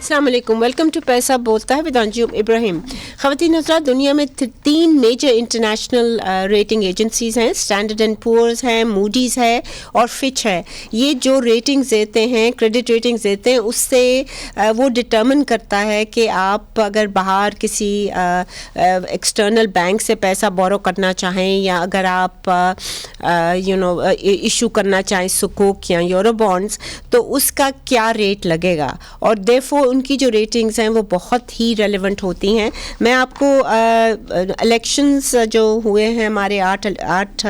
السلام علیکم، welcome to پیسہ بولتا ہے ود انجم ابراہیم. خواتین حضرات، دنیا میں 3 میجر انٹرنیشنل ریٹنگ ایجنسیز ہیں. اسٹینڈرڈ اینڈ پورز ہے، موڈیز ہے اور فچ ہے. یہ جو ریٹنگز دیتے ہیں، کریڈٹ ریٹنگز دیتے ہیں، اس سے وہ ڈٹرمن کرتا ہے کہ آپ اگر باہر کسی ایکسٹرنل بینک سے پیسہ بورو کرنا چاہیں یا اگر آپ ایشو کرنا چاہیں سکوک یا یورو بانڈز، تو اس کا کیا ریٹ لگے گا. اور دیرفور ان کی جو ریٹنگز ہیں وہ بہت ہی ریلیونٹ ہوتی ہیں. میں آپ کو الیکشنز جو ہوئے ہیں ہمارے 8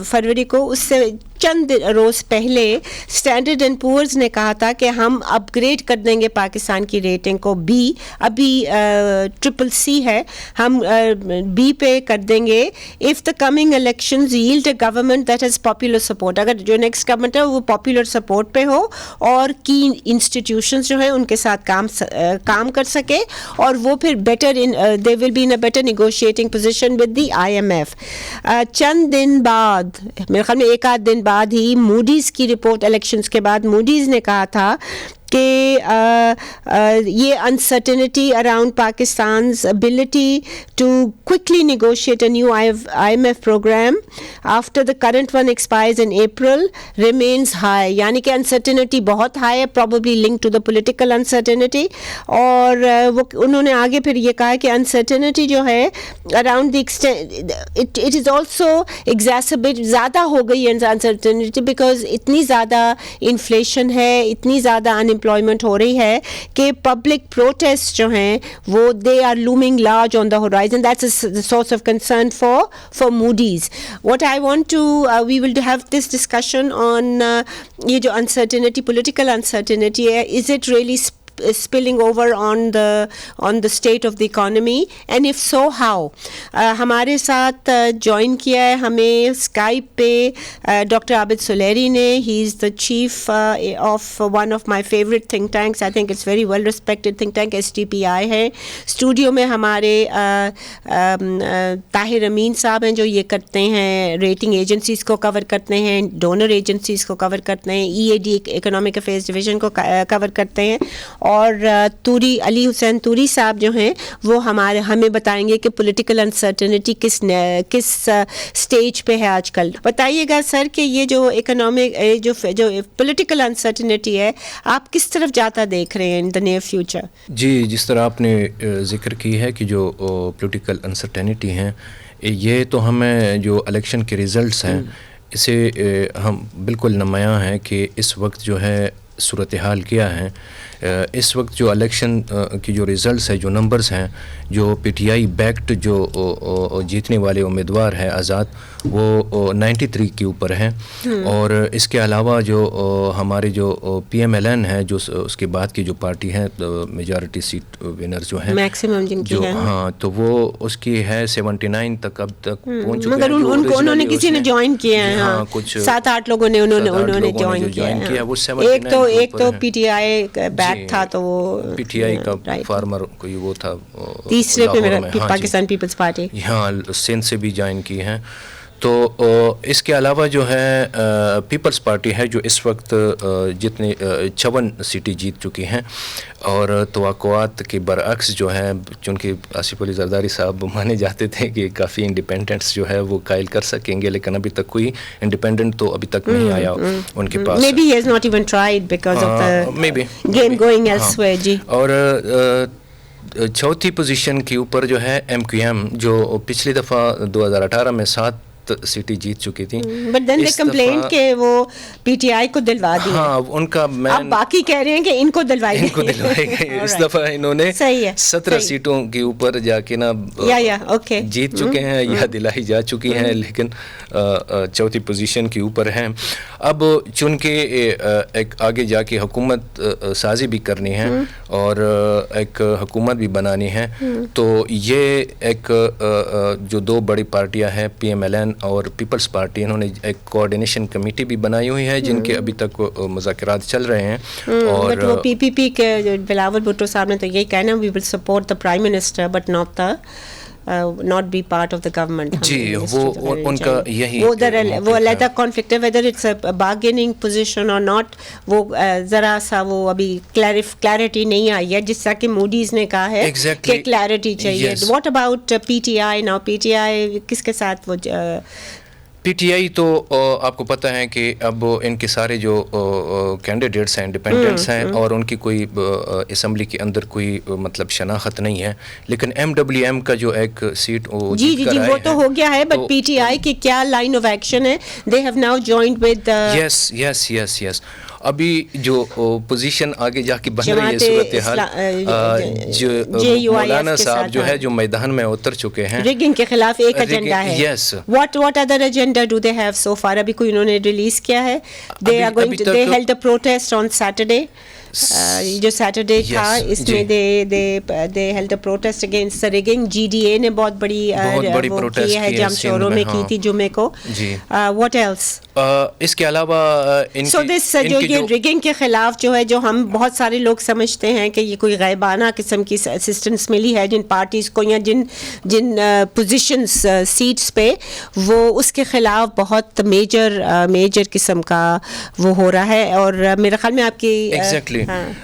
فروری کو، اس سے چند روز پہلے اسٹینڈرڈ اینڈ پورز نے کہا تھا کہ ہم اپ گریڈ کر دیں گے پاکستان کی ریٹنگ کو بی. ابھی CCC ہے، ہم بی پہ کر دیں گے if the coming elections yield a government that has popular support. اگر جو نیکسٹ گورنمنٹ ہے وہ پاپولر سپورٹ پہ ہو اور کی انسٹیٹیوشنز جو ہیں ان کے ساتھ کام کر سکے، اور وہ پھر better they will be in a better negotiating position with the IMF. چند دن بعد، میرے خیال میں 1 آدھ دن بعد ہی موڈیز کی رپورٹ، الیکشنز کے بعد موڈیز نے کہا تھا کہ یہ انسرٹنٹی اراؤنڈ پاکستان's ability to quickly negotiate a new IMF program after the current one expires in April remains high. یعنی کہ انسرٹنٹی بہت ہائی ہے، probably linked to the political uncertainty. اور انہوں نے آگے پھر یہ کہا کہ انسرٹنٹی جو ہے around the extent it is also exacerbated، زیادہ ہو گئی ہے انسرٹنٹی because اتنی زیادہ انفلیشن ہے، اتنی زیادہ امپلائمنٹ ہو رہی ہے کہ پبلک پروٹیسٹ جو ہیں وہ they are looming large on the horizon. That's a source of concern for Moody's. What I want to we will have this discussion on یہ جو انسرٹنٹی، پولیٹیکل انسرٹنٹی ہے، is it really spilling over on the state of the economy, and if so how. ہمارے ساتھ join کیا ہے ہمیں Skype پہ doctor Abid Suleri نے. He is the chief of one of my favourite think tanks. I think it's very well respected think tank STPI ہے. Studio میں ہمارے طاہر امین صاحب ہیں جو یہ کرتے ہیں، ریٹنگ ایجنسیز کو کور کرتے ہیں، ڈونر ایجنسیز کو کور کرتے ہیں، EAD اکنامک افیئرز ڈویژن کو کور کرتے ہیں. اور توری علی حسین توری صاحب جو ہیں وہ ہمیں بتائیں گے کہ پولیٹیکل انسرٹنٹی کس سٹیج پہ ہے آج کل. بتائیے گا سر کہ یہ جو اکنامک جو پولیٹیکل انسرٹنٹی ہے آپ کس طرف جاتا دیکھ رہے ہیں ان دا نیئر فیوچر؟ جی، جس طرح آپ نے ذکر کی ہے کہ جو پولیٹیکل انسرٹنٹی ہیں، یہ تو ہمیں جو الیکشن کے ریزلٹس ہیں اسے ہم بالکل نمایاں ہیں کہ اس وقت جو ہے صورتحال کیا ہے. اس وقت جو الیکشن کی جو ریزلٹس ہے، جو نمبرز ہیں، جو PTI بیکڈ جو جیتنے والے امیدوار ہیں آزاد، وہ 93 کے اوپر ہیں. اور اس کے علاوہ جو ہمارے جو PMLN ہے، جو اس کے بعد کی جو پارٹی ہیں میجارٹی سیٹ ونر جو ہیں، میکسیمم جن کی ہے، ہاں، تو وہ اس کی ہے 79 تک اب تک پہنچ چکے ہیں. مگر انہوں نے کسی نے جوائن کیا ہے، ہاں، کچھ 7-8 لوگوں نے انہوں نے جوائن کیا. وہ ایک تو PTI بیک تھا، تو وہ PTI کا فارمر کوئی وہ تھا، تیسرے پہ میرا پاکستان پیپلز پارٹی، ہاں، سندھ سے بھی جوائن کی ہیں. تو اس کے علاوہ جو ہے پیپلز پارٹی ہے جو اس وقت جتنے 56 سیٹیں جیت چکی ہیں. اور توقعات کے برعکس جو ہے، چونکہ آصف علی زرداری صاحب مانے جاتے تھے کہ کافی انڈیپینڈنٹس جو ہے وہ قائل کر سکیں گے، لیکن ابھی تک کوئی انڈیپینڈنٹ تو ابھی تک نہیں آیا ان کے پاس. Maybe he has not even tried because of the game going elsewhere. جی. اور چوتھی پوزیشن کے اوپر جو ہے MQM، جو پچھلی دفعہ 2018 میں 7 سیٹی جیت چکی تھی. بٹ دین دے کمپلین کہ وہ PTI کو دلوا دی. ہاں، ان کا آپ باقی کہہ رہے ہیں کہ ان کو دلوائے گئے. اس دفعہ انہوں نے 17 سیٹوں کے اوپر جا کے نا جیت چکے ہیں یا دلائی جا چکی ہیں، لیکن چوتھی پوزیشن کے اوپر ہیں. اب چونکہ ایک آگے جا کے حکومت سازی بھی کرنی ہے اور ایک حکومت بھی بنانی ہے، تو یہ ایک جو 2 بڑی پارٹیاں ہیں PMLN اور پیپلز پارٹی، انہوں نے ایک کوآرڈینیشن کمیٹی بھی بنائی ہوئی ہے جن کے ابھی تک مذاکرات چل رہے ہیں. اور وہ PPP کے بلاول بھٹو صاحب نے تو یہی کہنا، we will support the prime minister but not the not be part of the government. جی وہ ان کا یہی وہ علیحدہ کانفلکٹ ہے, whether it's a bargaining position or not, وہ ذرا سا وہ ابھی کلیئرٹی نہیں آئی ہے, جس طرح کہ موڈیز نے کہا ہے کہ کلیئرٹی چاہیے. What about P T I now? P T I کس کے ساتھ؟ وہ پی ٹی آئی تو آپ کو پتہ ہے کہ اب ان کے سارے جو کینڈیڈیٹس ہیں ڈپینڈنٹس ہیں, اور ان کی کوئی اسمبلی کے اندر کوئی مطلب شناخت نہیں ہے, لیکن ایم ڈبلیو ایم کا جو ایک سیٹ جی وہ تو ہو گیا ہے, بٹ پی ٹی آئی کی کیا لائن آف ایکشن ہے؟ They have now joined with یس ابھی جو پوزیشن آگے جا کے بن رہی ہے صورتحال, جو مولانا صاحب جو ہے جو میدان میں اتر چکے ہیں, ریگنگ کے خلاف ایک ایجنڈا ہے. Yes what other agenda do they have so far? ابھی کوئی انہوں نے ریلیز کیا ہے؟ They are going to, they held a protest on Saturday. جو سیٹرڈے تھا اس میں they held a protest against rigging. G D A نے بہت بڑی وہ کی ہے, جام شوروں میں کی تھی جمعے کو. What else? اس کے علاوہ سو دس جو یہ ریگنگ کے خلاف جو ہے, جو ہم بہت سارے لوگ سمجھتے ہیں کہ یہ کوئی غیبانہ قسم کی اسسٹنس ملی ہے جن پارٹیز کو یا جن پوزیشنس سیٹس پہ, وہ اس کے خلاف بہت میجر قسم کا وہ ہو رہا ہے. اور میرے خیال میں آپ کی ایگزیکٹلی,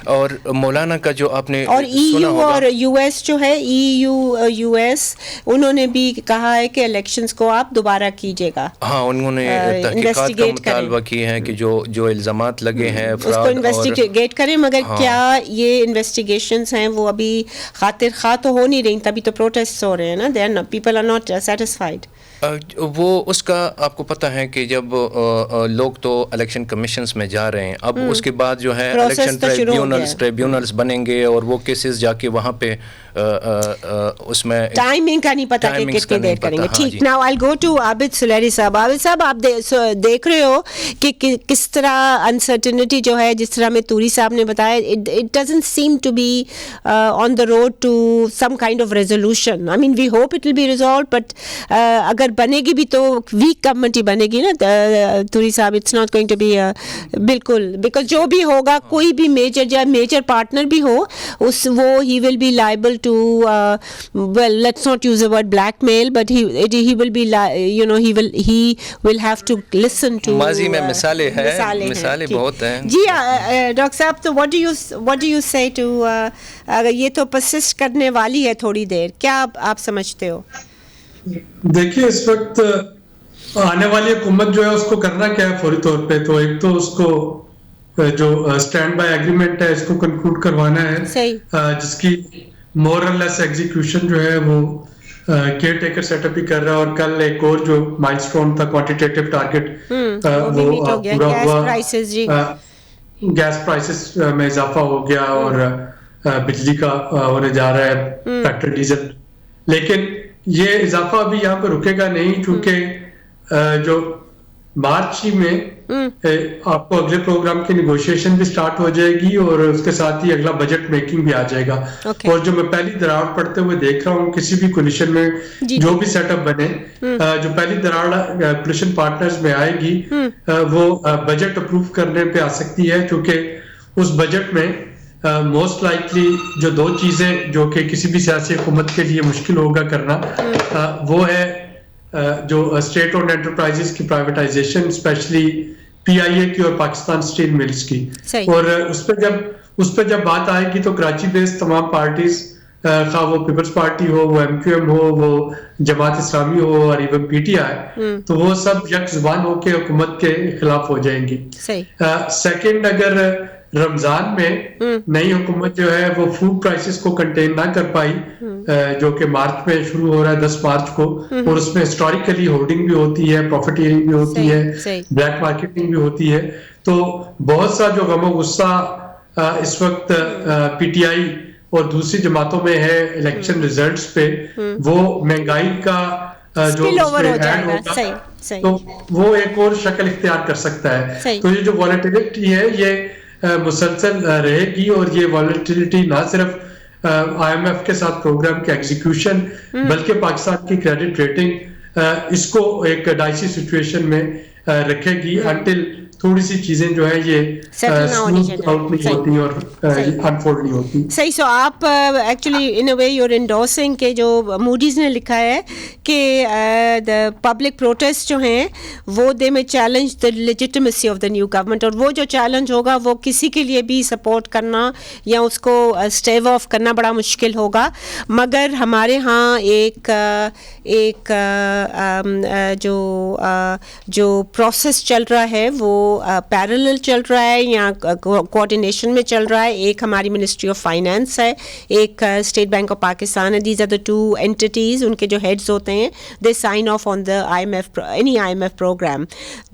اور مولانا کا جو آپ نے اور ای یو اور یو ایس جو ہے, یو ایس انہوں نے بھی کہا ہے کہ الیکشنز کو آپ دوبارہ کیجیے گا. ہاں انہوں نے تحقیقات کا مطالبہ کی ہے کہ جو الزامات لگے ہیں اس کو انویسٹیگیٹ کریں, مگر کیا یہ انویسٹیگیشنز ہیں وہ ابھی خاطر خواہ تو ہو نہیں رہی, تبھی تو پروٹیسٹ ہو رہے ہیں نا. They are people are not satisfied. وہ اس کا آپ کو پتہ ہے کہ جب لوگ تو الیکشن کمیشنز میں جا رہے ہیں, اب اس کے بعد جو ہے الیکشن ٹریبیونلز بنیں گے, اور وہ کیسز جا کے وہاں پہ اس میں ٹائمنگ کا نہیں پتا کہ کتنی دیر کریں گے. ٹھیک, ناؤ آئی گو ٹو عابد سلیری صاحب. عابد صاحب آپ دیکھ رہے ہو کہ کس طرح انسرٹنٹی جو ہے, جس طرح میں توری صاحب نے بتایا, it doesn't seem to be on the road to some kind of resolution. I mean we hope it will be resolved, but اگر بنے گی بھی تو ویک گورنمنٹ ہی بنے گی نا توری صاحب. It's not going to be بالکل, بیکاز جو بھی ہوگا کوئی بھی میجر پارٹنر بھی ہو, وہ he will be liable to well, let's not use the word blackmail, but he will be, you know, he will have to listen to. ماضی میں مثالیں بہت ہیں. جی ڈاکٹر صاحب, تو what do you say to یہ تو پرسسٹ کرنے والی ہے تھوڑی دیر, کیا آپ سمجھتے ہو؟ دیکھیے اس وقت آنے والی حکومت جو ہے اس کو کرنا کیا ہے فوری طور پہ, تو ایک تو اس کو جو اسٹینڈ بائی ایگریمنٹ ہے اس کو کنکلوڈ کروانا ہے, جس کی مور اور لیس ایگزیکیوشن جو ہے وہ کیئر ٹیکر سیٹ اپ ہی کر رہا ہے. اور کل ایک اور جو مائل سٹون تھا کوانٹیٹیو ٹارگٹ وہ پورا ہوا, گیس پرائسز میں اضافہ ہو گیا اور بجلی کا ہونے جا رہا ہے, پیٹرول ڈیزل. لیکن یہ اضافہ ابھی یہاں پہ رکے گا نہیں, چونکہ جو مارچ ہی میں آپ کو اگلے پروگرام کی نیگوشیشن بھی سٹارٹ ہو جائے گی, اور اس کے ساتھ ہی اگلا بجٹ میکنگ بھی آ جائے گا. اور جو میں پہلی دراڑ پڑتے ہوئے دیکھ رہا ہوں کسی بھی کولیشن میں جو بھی سیٹ اپ بنے, جو پہلی دراڑ کولیشن پارٹنرز میں آئے گی وہ بجٹ اپروو کرنے پہ آ سکتی ہے, کیونکہ اس بجٹ میں موسٹ لائکلی جو دو چیزیں جو کہ کسی بھی سیاسی حکومت کے لیے مشکل ہوگا کرنا, وہ ہے جو اسٹیٹ اونڈ انٹرپرائزز کی پرائیویٹائزیشن, اسپیشلی پی آئی اے کی اور پاکستان اسٹیل ملز کی. اور اس پہ جب بات آئے گی تو کراچی بیس تمام پارٹیز, خواہ وہ پیپلز پارٹی ہو, وہ ایم کیو ایم ہو, وہ جماعت اسلامی ہو, اور ایون پی ٹی آئی, تو وہ سب یک زبان ہو کے حکومت کے خلاف ہو جائیں گی. سیکنڈ, اگر رمضان میں نئی حکومت جو ہے وہ فوڈ پرائسز کو کنٹین نہ کر پائی, جو کہ مارچ میں شروع ہو رہا ہے 10 مارچ کو, اور اس میں ہسٹوریکلی ہولڈنگ بھی ہوتی ہے, پروفیٹیئرنگ بھی ہوتی ہے, بلیک مارکیٹنگ بھی ہوتی ہے, تو بہت سا جو غم و غصہ اس وقت پی ٹی آئی اور دوسری جماعتوں میں ہے الیکشن ریزلٹس پہ, وہ مہنگائی کا جو ایڈ ہوگا تو وہ ایک اور شکل اختیار کر سکتا ہے. تو یہ جو والیٹیلٹی ہے یہ مسلسل رہے گی, اور یہ والیٹیلٹی نہ صرف آئی ایم ایف کے ساتھ پروگرام کے ایگزیکیوشن بلکہ پاکستان کی کریڈٹ ریٹنگ اس کو ایک ڈائسی سچویشن میں رکھے گی, انٹل تھوڑی سی چیزیں جو ہے یہ اسموتھ آؤٹ نہیں ہوتی اور انفولڈ نہیں ہوتی. صحیح. سو آپ actually in a way you are endorsing کہ جو موڈیز نے لکھا ہے کہ دا پبلک پروٹیسٹ جو ہیں وہ they may challenge the legitimacy of the new government, اور وہ جو چیلنج ہوگا وہ کسی کے لیے بھی سپورٹ کرنا یا اس کو اسٹیو آف کرنا بڑا مشکل ہوگا. مگر ہمارے ہاں ایک جو پروسیس چل رہا ہے وہ پیرلل چل رہا ہے یا کوآرڈینیشن میں چل رہا ہے. ایک ہماری منسٹری آف فائنانس ہے, ایک اسٹیٹ بینک آف پاکستان ہے. These are the two entities, ان کے جو ہیڈز ہوتے ہیں they sign off on the any I M F programme.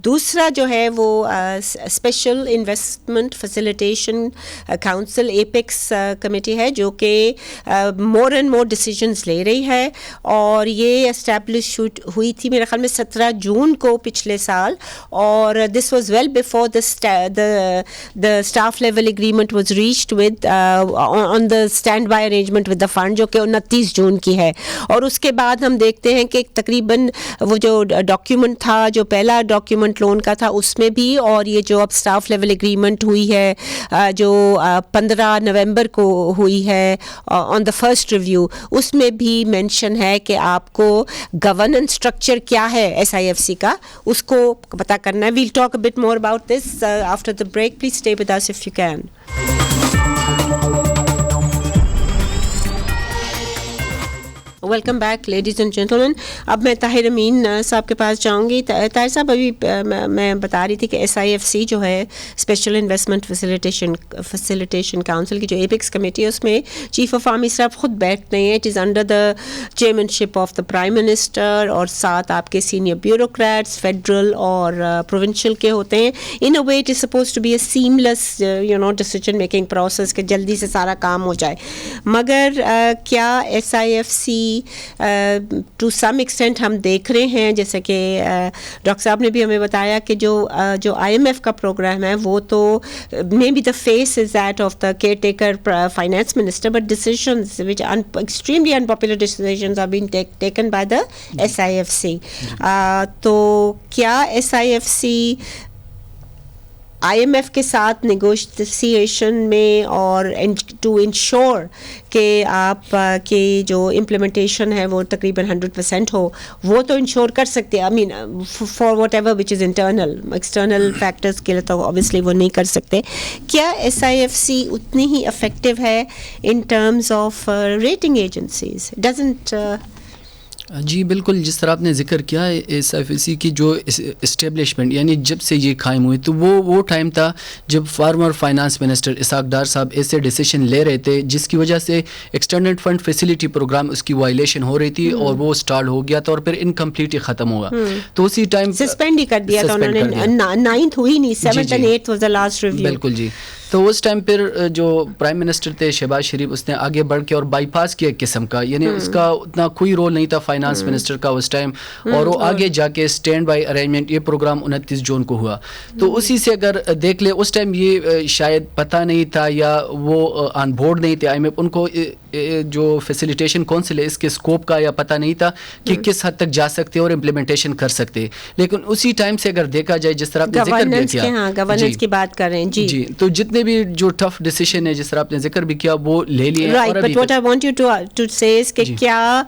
دوسرا جو ہے وہ special investment facilitation council apex committee ہے جو کہ مور اینڈ مور ڈیسیجنز لے رہی ہے, اور یہ اسٹیبلش ہوئی تھی میرے خیال میں 17 جون کو پچھلے سال, اور this was well before the staff level agreement was reached with on the standby arrangement with the fund جو کہ 29 جون کی ہے. اور اس کے بعد ہم دیکھتے ہیں کہ تقریباً وہ جو ڈاکیومنٹ تھا, جو پہلا ڈاکیومنٹ لون کا تھا, اس میں بھی, اور یہ جو اب اسٹاف لیول اگریمنٹ ہوئی ہے جو 15 نومبر کو ہوئی ہے آن دا فرسٹ ریویو, اس میں بھی مینشن ہے کہ آپ کو گورننس اسٹرکچر کیا ہے ایس آئی ایف سی کا, اس کو پتہ کرنا ہے. We'll talk a bit more about this after the break. Please stay with us if you can. Welcome back ladies and gentlemen. اب میں طاہر امین صاحب کے پاس جاؤں گی. طاہر صاحب, ابھی میں بتا رہی تھی کہ ایس آئی ایف سی جو ہے اسپیشل انویسٹمنٹ فیسیلیٹیشن کاؤنسل کی جو ایپیکس کمیٹی ہے, اس میں چیف آف آرمی صاحب خود بیٹھتے ہیں. It is under the chairmanship of the prime minister, اور ساتھ آپ کے سینئر بیوروکریٹس فیڈرل اور پروونشل کے ہوتے ہیں. In a way it is supposed to be a seamless decision making process کہ جلدی سے سارا کام ہو جائے. مگر کیا S I F C to some extent ہم دیکھ رہے ہیں, جیسے کہ ڈاکٹر صاحب نے بھی ہمیں بتایا کہ جو آئی ایم ایف کا پروگرام ہے وہ تو may be the face is that of the caretaker finance minister, but decisions which extremely unpopular decisions are being taken by the S I F C. تو کیا S I F C I M F کے ساتھ negotiation میں اور to ensure کہ آپ کی جو امپلیمنٹیشن ہے وہ تقریباً 100% ہو, وہ تو انشور کر سکتے ہیں. I mean for whatever which is internal, external factors کے لیے تو اوبیسلی وہ نہیں کر سکتے. کیا ایس آئی ایف سی اتنی ہی افیکٹو ہے in terms of rating agencies? Doesn't جی بالکل, جس طرح آپ نے ذکر کیا ہے ایس ایف سی کی جو اسٹیبلشمنٹ یعنی جب سے یہ قائم ہوئی تو وہ ٹائم تھا جب farmer finance minister Ishaq Dar صاحب ایسے ڈیسیشن لے رہے تھے جس کی وجہ سے ایکسٹینڈڈ فنڈ فیسیلیٹی پروگرام اس کی وائلیشن ہو رہی تھی اور وہ اسٹارٹ ہو گیا تھا اور پھر انکمپلیٹ ہی ختم ہوا. تو اسی ٹائم سسپینڈ ہی کر دیا تھا انہوں نے, 9th ہوئی نہیں, 7th and 8th was the last review. بالکل جی. تو اس ٹائم پھر جو پرائم منسٹر تھے شہباز شریف, اس نے آگے بڑھ کے اور بائی پاس کیا ایک قسم کا, یعنی اس کا اتنا کوئی رول نہیں تھا فائنانس منسٹر کا اس ٹائم, اور وہ آگے جا کے اسٹینڈ بائی ارینجمنٹ یہ پروگرام 29 جون کو ہوا. تو اسی سے اگر دیکھ لے اس ٹائم یہ شاید پتہ نہیں تھا یا وہ آن بورڈ نہیں تھے آئی ایم ایف, ان کو جو فیسیلیٹیشن کونسل ہے اس کے اسکوپ کا یا پتہ نہیں تھا کہ کس حد تک جا سکتے اور امپلیمنٹیشن کر سکتے. لیکن اسی ٹائم سے اگر دیکھا جائے جس طرح آپ نے ذکر کیا گورننس کی بات کر رہے ہیں جی, تو جتنے بھی جو ٹف ڈیسیشن ہے جس طرح آپ نے ذکر بھی کیا وہ لے لیے. Right, but what I want you to say is کہ کیا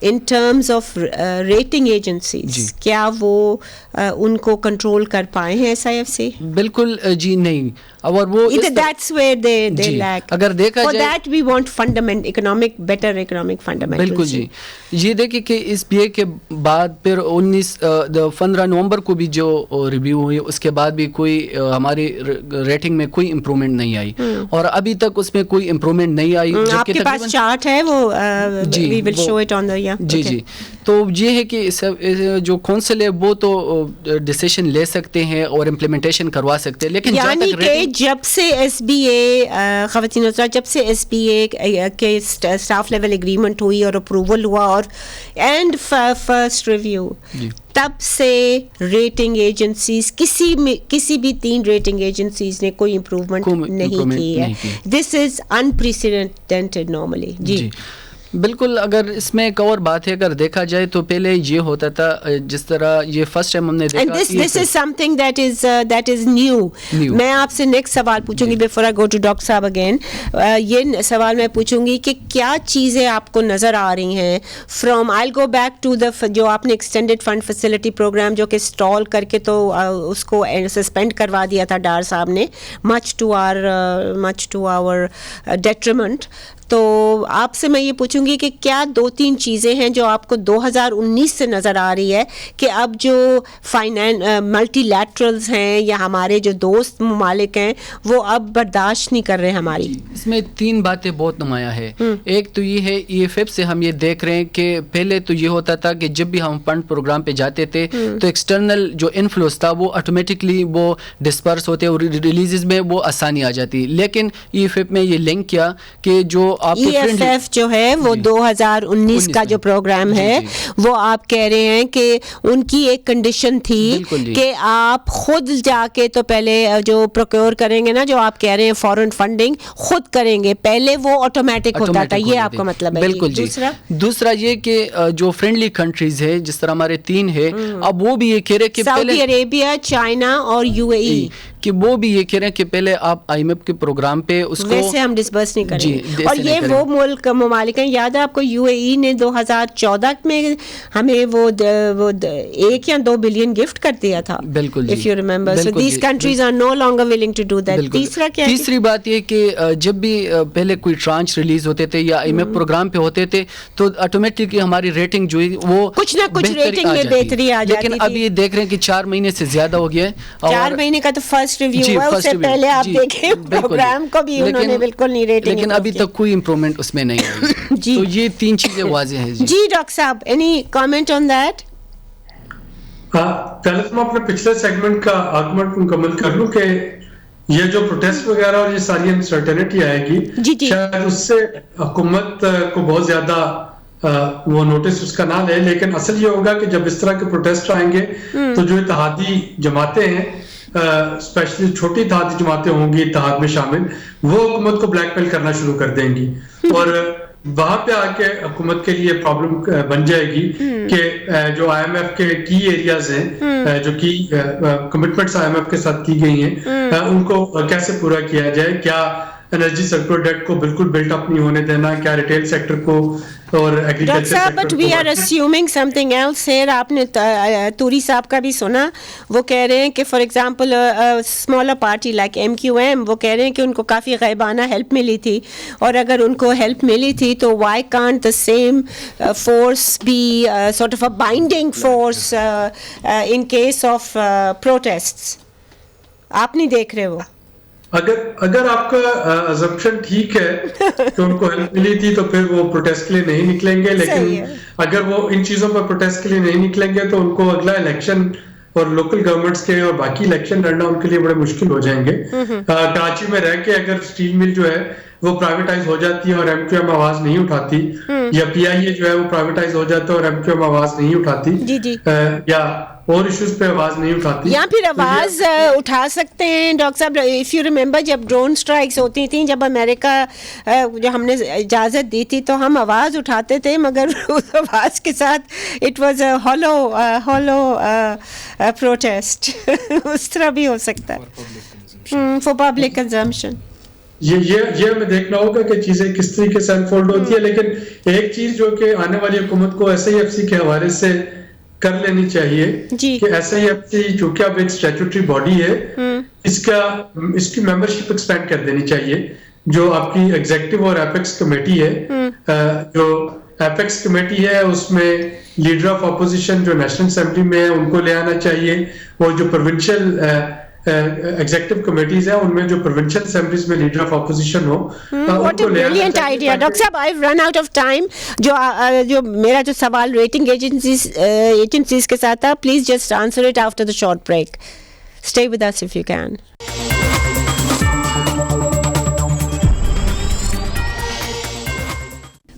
in terms of rating agencies کیا وہ ان کو کنٹرول کر پائے ہیں ایس آئی ایف سی؟ بالکل جی نہیں, اور وہ that's where they lack. اگر دیکھا جائے for that we want better economic fundamentals. بالکل جی. یہ دیکھیں کہ اس بی اے کے بعد پھر 15 نومبر کو بھی جو ریویو ہوئی اس کے بعد بھی کوئی ہماری ریٹنگ میں کوئی امپرومنٹ نہیں آئی, اور ابھی تک اس میں کوئی امپرومنٹ نہیں آئی. آپ کے پاس چارٹ ہے وہ we will show it on the جی. تو یہ ہے کہ جو کونسل ہے وہ تو ڈیسیشن لے سکتے ہیں اور امپلیمنٹیشن کروا سکتے ہیں, لیکن یعنی کہ جب سے ایس بی اے خواتین جب سے ایس بی اے کے اسٹاف لیول اگریمنٹ ہوئی اور اپروول ہوا اور اینڈ فرسٹ ریویو, تب سے ریٹنگ ایجنسیز کسی بھی 3 ریٹنگ ایجنسیز نے کوئی امپروومنٹ نہیں کی ہے. دس از انپریسیڈنٹڈ نارملی. جی بالکل. اگر اس میں ایک اور بات ہے, اگر دیکھا جائے تو پہلے یہ ہوتا تھا جس طرح یہ فرسٹ ٹائم ہم نے دیکھا. And this is something that is new. میں آپ سے نیکسٹ سوال پوچھوں گی before I go to doctor صاحب again. یہ سوال میں پوچھوں گی کہ کیا چیزیں آپ کو نظر آ رہی ہیں from I'll go back to the جو آپ نے ایکسٹینڈیڈ فنڈ فیسلٹی پروگرام جو کہ اسٹال کر کے تو اس کو سسپینڈ کروا دیا تھا ڈار صاحب نے, much to our detriment. تو آپ سے میں یہ پوچھوں گی کہ کیا 2-3 چیزیں ہیں جو آپ کو 2019 سے نظر آ رہی ہے کہ اب جو ملٹی لیٹرلز ہیں یا ہمارے جو دوست ممالک ہیں وہ اب برداشت نہیں کر رہے ہماری؟ اس میں 3 باتیں بہت نمایاں ہے. ایک تو یہ ہے EFF سے ہم یہ دیکھ رہے ہیں کہ پہلے تو یہ ہوتا تھا کہ جب بھی ہم فنڈ پروگرام پہ جاتے تھے تو ایکسٹرنل جو انفلوز تھا وہ آٹومیٹکلی وہ ڈسپرس ہوتے اور ریلیزز میں وہ آسانی آ جاتی. لیکن EFF میں یہ لنک کیا کہ جو EFF جو ہے وہ 2019 کا جو پروگرام ہے وہ آپ کہہ رہے ہیں کہ ان کی ایک کنڈیشن تھی کہ آپ خود جا کے تو پہلے جو پروکیور کریں گے نا, جو آپ کہہ رہے ہیں فورن فنڈنگ خود کریں گے, پہلے وہ آٹومیٹک ہوتا تھا, یہ آپ کا مطلب ہے؟ بالکل جی. دوسرا یہ کہ جو فرینڈلی کنٹریز ہے جس طرح ہمارے 3 ہے, اب وہ بھی یہ کہہ رہے کہ سعودی عربیہ, چائنا اور UAE, کہ وہ بھی یہ کہہ رہے ہیں کہ پہلے آپ IMF کے پروگرام پہ اس کو ویسے ہم ڈسبرس نہیں کریں گے. اور یہ وہ ملک ممالک ہیں, یاد ہے آپ کو UAE نے 2014 میں ہمیں وہ 1 یا 2 بلین گفٹ کر دیا تھا. بالکل if you remember. So these countries are no longer willing to do that. تیسرا کیا ہے؟ تیسری بات یہ کہ جب بھی پہلے کوئی ٹرانچ ریلیز ہوتے تھے یا IMF پروگرام پہ ہوتے تھے تو آٹومیٹکلی ہماری ریٹنگ جو وہ کچھ نہ کچھ ریٹنگ میں بہتری آ جاتی. لیکن اب یہ دیکھ رہے ہیں کہ 4 مہینے سے زیادہ ہو گیا ہے. 4 مہینے کا تو فرسٹ ریویو ہوا, اس سے پہلے آپ دیکھیں پروگرام کو بھی انہوں نے بالکل نہیں ریٹنگ, لیکن ابھی تک کوئی امپروومنٹ اس میں نہیں ہے. تو یہ 3 چیزیں واضح ہیں. جی ڈاکٹر صاحب, اینی کامنٹ آن دیٹ؟ پہلے تو میں اپنے پچھلے سیگمنٹ کا آرگومنٹ مکمل کر لوں کہ یہ جو پروٹیسٹ وغیرہ اور یہ ساری انسرٹینٹی آئے گی شاید اس سے حکومت کو بہت زیادہ وہ نوٹس اس کا نہ لے, لیکن اصل یہ ہوگا کہ جب اس طرح کے پروٹیسٹ آئیں گے تو جو اتحادی جماعتیں ہیں, اسپیشلی چھوٹی اتحادی جماعتیں ہوں گی اتحاد میں شامل, وہ حکومت کو بلیک میل کرنا شروع کر دیں گی اور وہاں پہ آ کے حکومت کے لیے پرابلم بن جائے گی کہ جو IMF کے کی ایریاز ہیں, جو کی کمٹمنٹس IMF کے ساتھ کی گئی ہیں, ان کو کیسے پورا کیا جائے. کیا انرجی سیکٹر ڈیٹ کو بالکل بلٹ اپ نہیں ہونے دینا, کیا ریٹیل سیکٹر کو اور ایگریکلچر سیکٹر کو. But we are assuming something else here. آپ نے توری صاحب کا بھی سنا, وہ کہہ رہے ہیں کہ for example smaller party like MQM, وہ کہہ رہے ہیں کہ ان کو کافی غیبانہ ہیلپ ملی تھی, اور اگر ان کو ہیلپ ملی تھی تو why can't the same force be sort of a binding force in case of protests? آپ نہیں دیکھ رہے وہ؟ اگر آپ کا assumption ٹھیک ہے کہ ان کو ہیلپ ملی تھی تو پھر وہ پروٹیسٹ کے لیے نہیں نکلیں گے, لیکن اگر وہ ان چیزوں پر پروٹیسٹ کے لیے نہیں نکلیں گے تو ان کو اگلا الیکشن اور لوکل گورنمنٹس کے اور باقی الیکشن لڑنا ان کے لیے بڑے مشکل ہو جائیں گے. کراچی میں رہ کے اگر اسٹیل مل جو ہے وہ پرائیویٹائز ہو جاتی ہے اور MQM آواز نہیں اٹھاتی, یا PIA جو ہے وہ پرائیویٹائز ہو جاتا ہے اور MQM آواز نہیں اٹھاتی, یا اور ایشوز پہ آواز نہیں اٹھاتی, یا پھر آواز اٹھا سکتے ہیں. ڈاکٹر صاحب اف یو ریمبر جب ڈرون اسٹرائکس ہوتی تھیں, جب امریکہ جو ہم نے اجازت دی تھی تو ہم آواز اٹھاتے تھے, مگر اس آواز کے ساتھ it was a ghuluw protest. اس طرح بھی ہو سکتا ہے فار پبلک کنزمپشن. یہ ہمیں دیکھنا ہوگا کہ چیزیں کس طریقے سے انفولڈ ہوتی ہے. لیکن ایک چیز جو کہ آنے والی حکومت کو SIFC کے حوالے سے کر لینی چاہیے کہ SIFC چونکہ اب ایک اسٹیچوٹری باڈی ہے, اس کی ممبرشپ ایکسپینڈ کر دینی چاہیے. جو آپ کی ایگزیکٹو اور ایپیکس کمیٹی ہے, جو ایپیکس کمیٹی ہے اس میں لیڈر آف اپوزیشن جو نیشنل اسمبلی میں ہے ان کو لے آنا چاہیے, اور جو پروونشل ایگزیکٹو کمیٹیز ہیں ان میں جو پروونشل اسمبلیز میں لیڈر آف اپوزیشن ہو. What a brilliant idea. Doctor صاحب I run out of time. جو میرا جو سوال ریٹنگ ایجنسیز کے ساتھ تھا, please just answer it after the short break. Stay with us if you can.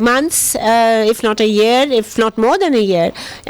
months, if not a year, if not more than a year.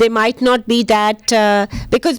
they might not be that because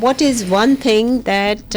what is one thing that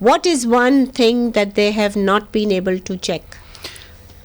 What is one thing that they have not been able to check?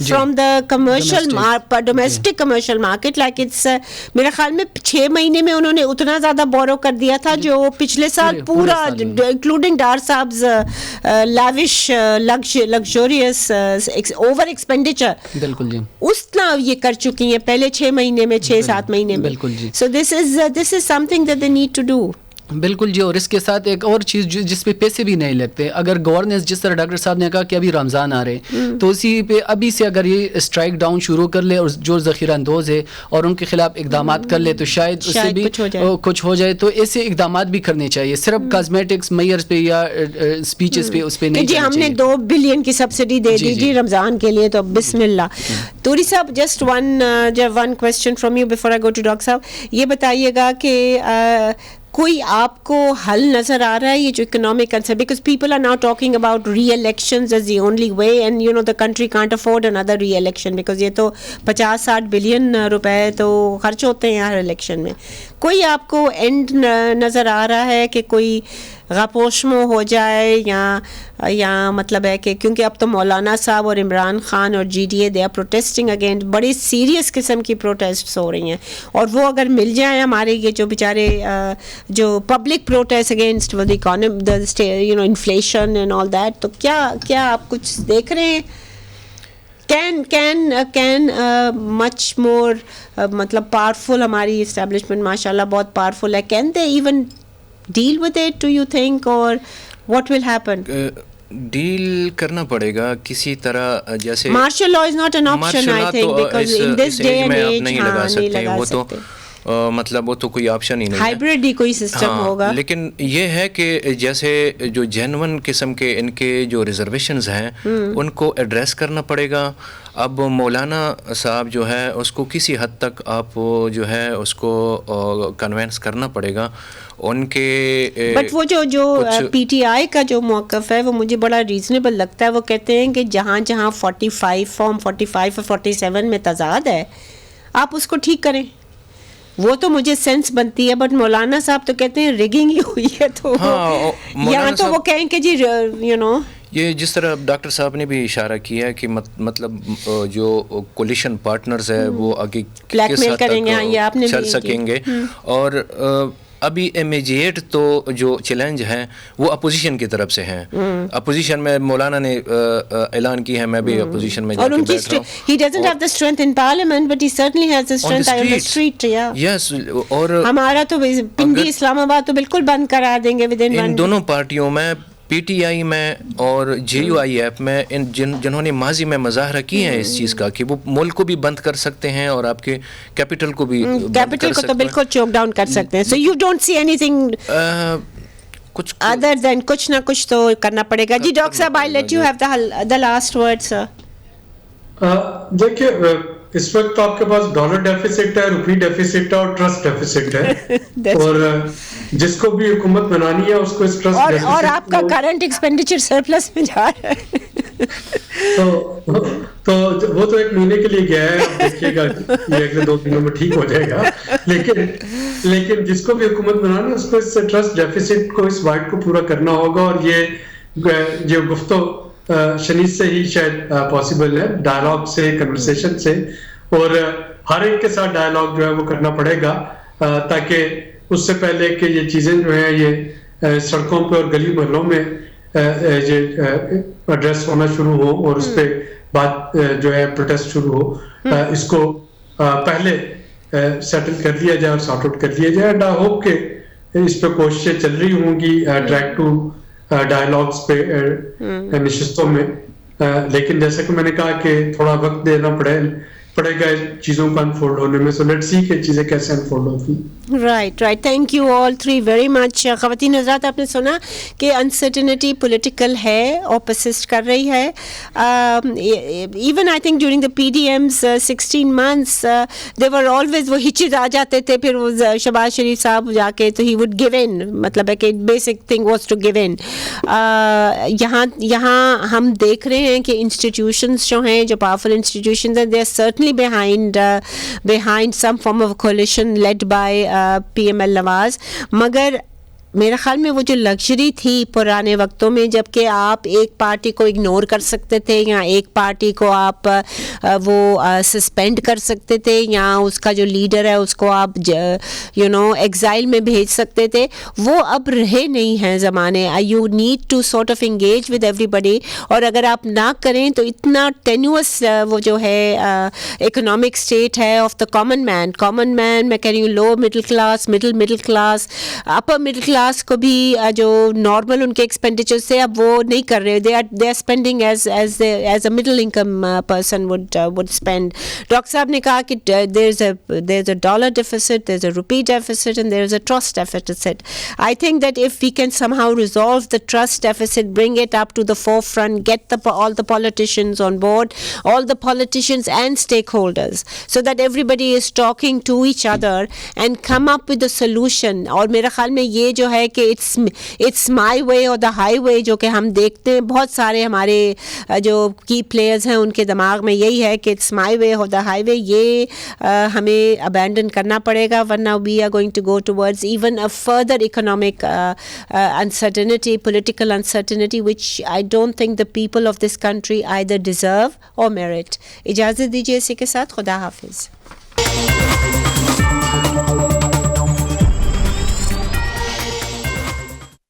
from the domestic commercial market, like it's میرا خیال میں 6 مہینے میں انہوں نے اتنا زیادہ borrow کر دیا تھا جو پچھلے سال پورا انکلوڈنگ ڈار صاحبز lavish luxurious اوور ایکسپینڈیچر بالکل جی اتنا یہ کر چکی ہیں پہلے 6 مہینے میں 6-7 مہینے میں. بالکل جی. So this is something that they need to do. بالکل جی. اور اس کے ساتھ ایک اور چیز جس پہ پیسے بھی نہیں لگتے, اگر گورننس جس طرح ڈاکٹر صاحب نے کہا کہ ابھی رمضان آ رہے تو اسی پہ ابھی سے اگر یہ اسٹرائک ڈاؤن شروع کر لے اور جو ذخیرہ اندوز ہے اور ان کے خلاف اقدامات کر لے تو شاید اس سے بھی کچھ ہو جائے. تو ایسے اقدامات بھی کرنے چاہیے, صرف کاسمیٹکس میئرز پہ یا اسپیچز پہ اس پہ نہیں جی ہم نے 2 بلین کی سبسڈی دے دی جی رمضان کے لیے, تو بسم اللہ. توری صاحب just one question from you before I go to doctor صاحب, یہ بتائیے گا کہ کوئی آپ کو حل نظر آ رہا ہے یہ جو economic concern, because people are now talking about re elections as the only way, and you know the country can't afford another re election, because یہ تو 50-60 بلین روپے تو خرچ ہوتے ہیں ہر الیکشن میں. کوئی آپ کو اینڈ نظر آ رہا ہے کہ کوئی غپوشمو ہو جائے یا مطلب ہے کہ کیونکہ اب تو مولانا صاحب اور عمران خان اور G D A they are protesting against, بڑی سیریس قسم کی پروٹیسٹس ہو رہی ہیں, اور وہ اگر مل جائیں ہمارے یہ جو بیچارے جو پبلک پروٹیسٹ اگینسٹ وہ you know inflation and all that, تو کیا آپ کچھ دیکھ رہے ہیں؟ کین مچ مور مطلب پاورفل, ہماری اسٹیبلشمنٹ ماشاء اللہ بہت پاورفل ہے, can they even deal with it, do you think, or what will happen? Deal کرنا پڑے گا کسی طرح, جیسے martial law is not an option, I think, because in this day and age نہیں لگا سکتے وہ تو مطلب وہ تو کوئی آپشن ہی نہیں ہے, ہائبرڈ ہی کوئی سسٹم ہوگا. لیکن یہ ہے کہ جیسے جو جینون قسم کے ان کے جو ریزرویشنز ہیں ان کو ایڈریس کرنا پڑے گا. اب مولانا صاحب جو ہے اس کو کسی حد تک آپ جو ہے اس کو کنوینس کرنا پڑے گا ان کے. بٹ وہ جو پی ٹی آئی کا جو موقف ہے وہ مجھے بڑا ریزنیبل لگتا ہے. وہ کہتے ہیں کہ جہاں 45 فارم 45 اور 47 میں تضاد ہے آپ اس کو ٹھیک کریں, وہ تو مجھے سینس بنتی ہے. بٹ مولانا صاحب تو کہتے ہیں ریگنگ ہی ہوئی ہے, تو یہاں تو وہ کہیں کہ جی یو نو یہ جس طرح ڈاکٹر صاحب نے بھی اشارہ کیا ہے کہ مطلب جو کولیشن پارٹنرز ہے وہ آگے کس حد تک چل سکیں گے. اور ابھی امیجیٹ تو جو چیلنج ہیں وہ اپوزیشن کی طرف سے ہیں. اپوزیشن میں مولانا نے اعلان کی ہے میں بھی اپوزیشن میں جا کے بیٹھ رہا ہوں. He doesn't have the strength in parliament, but he certainly has the strength on the street. Yes, اور ہمارا تو پنڈی اسلام آباد تو بالکل بند کرا دیں گے within 1 ان دونوں پارٹیوں میں, پی ٹی آئی میں اور جے یو آئی ایف میں, جنہوں نے ماضی میں مظاہرہ کیے ہیں اس چیز کا کہ وہ ملک کو بھی بند کر سکتے ہیں اور آپ کے کیپٹل کو بھی کیپٹل کو تو بالکل چوک ڈاؤن کر سکتے ہیں. So you don't see any thing کچھ ادر دین کچھ نہ کچھ تو کرنا پڑے گا. جی ڈاکٹر صاحب I let you have the last word sir. دیکھیے اس وقت آپ کے پاس ڈالر ڈیفیسٹ ہے, روپی ڈیفیسٹ ہے اور ٹرسٹ ڈیفیسٹ ہے, اور جس کو بھی حکومت بنانی ہے اس کو اس ٹرسٹ اور آپ کا کرنٹ ایکسپینڈیچر سرپلس میں جا رہا ہے تو وہ تو 1 مہینے کے لیے گیا ہے, دیکھیے گا یہ اگلے 2 دنوں میں ٹھیک ہو جائے گا. لیکن جس کو بھی حکومت بنانا ہے اس کو اس ٹرسٹ ڈیفیسٹ کو, اس وائٹ کو پورا کرنا ہوگا. اور یہ گفتگو شنیز سے ہی شاید پاسبل ہے, ڈائلاگ سے, کنورسیشن سے, اور ہر ایک کے ساتھ ڈائلاگ جو ہے وہ کرنا پڑے گا تاکہ اس سے پہلے کہ یہ چیزیں جو ہیں یہ سڑکوں پہ اور گلی محلوں میں یہ ایڈریس ہونا شروع ہو اور اس پہ بات جو ہے پروٹیسٹ شروع ہو, اس کو پہلے سیٹل کر لیا جائے اور سارٹ آؤٹ کر لیا جائے. اینڈ آئی ہوپ کہ اس پہ کوششیں چل رہی ہوں گی ٹریک ٹو ڈائلاگس پہ نشستوں میں. لیکن جیسا کہ میں نے کہا کہ تھوڑا وقت دینا پڑے گا چیزوں کا انفولڈ ہونے میں. سو لیٹس سی کہ چیزیں کیسے انفولڈ ہوتی ہیں. Right. Thank you all 3 very much. خواتین حضرات آپ نے سنا کہ انسرٹنٹی پولیٹیکل ہے اور پرسسٹ کر رہی ہے. Even I think during the P D M's 16 months they were always, وہ ہچز آ جاتے تھے, پھر وہ شہباز شریف صاحب جا کے تو ہی وڈ گیو ان, مطلب ہے کہ basic thing was to give in. یہاں ہم دیکھ رہے ہیں کہ انسٹیٹیوشنز جو ہیں, جو پاورفل انسٹیٹیوشنز ہیں, they are certainly behind some form of coalition led by PML Nawaz. مگر میرے خیال میں وہ جو لگژری تھی پرانے وقتوں میں، جب کہ آپ ایک پارٹی کو اگنور کر سکتے تھے یا ایک پارٹی کو آپ وہ سسپینڈ کر سکتے تھے یا اس کا جو لیڈر ہے اس کو آپ ایگزائل میں بھیج سکتے تھے، وہ اب رہے نہیں ہیں زمانے. You need to sort of engage with everybody, اور اگر آپ نہ کریں تو اتنا ٹینوس وہ جو ہے اکنامک اسٹیٹ ہے آف دا کامن مین، میں کہہ رہی ہوں low middle class, middle class, upper middle class کو بھی جو نارمل ان کے ایکسپینڈیچر سے اب وہ نہیں کر رہے. They are spending as a middle income person would spend. Doctor صاحب نے کہا کہ there is a dollar deficit, there is a rupee deficit and there is a trust deficit. I think that if we can somehow resolve the trust deficit, bring it up to the forefront, get all the politicians on board, all the politicians and stakeholders, so that everybody is talking to each other and come up with a solution. اور میرے خیال میں یہ جو ہے کہ it's my way or the highway جو کہ ہم دیکھتے ہیں بہت سارے ہمارے جو کی پلیئرز ہیں ان کے دماغ میں یہی ہے کہ it's my way or the highway. یہ ہمیں abandon کرنا پڑے گا ورنہ we are going to go towards even a further economic uncertainty, political uncertainty, which I don't think the people of this country either deserve or merit. اجازت دیجیے اسی کے ساتھ خدا حافظ.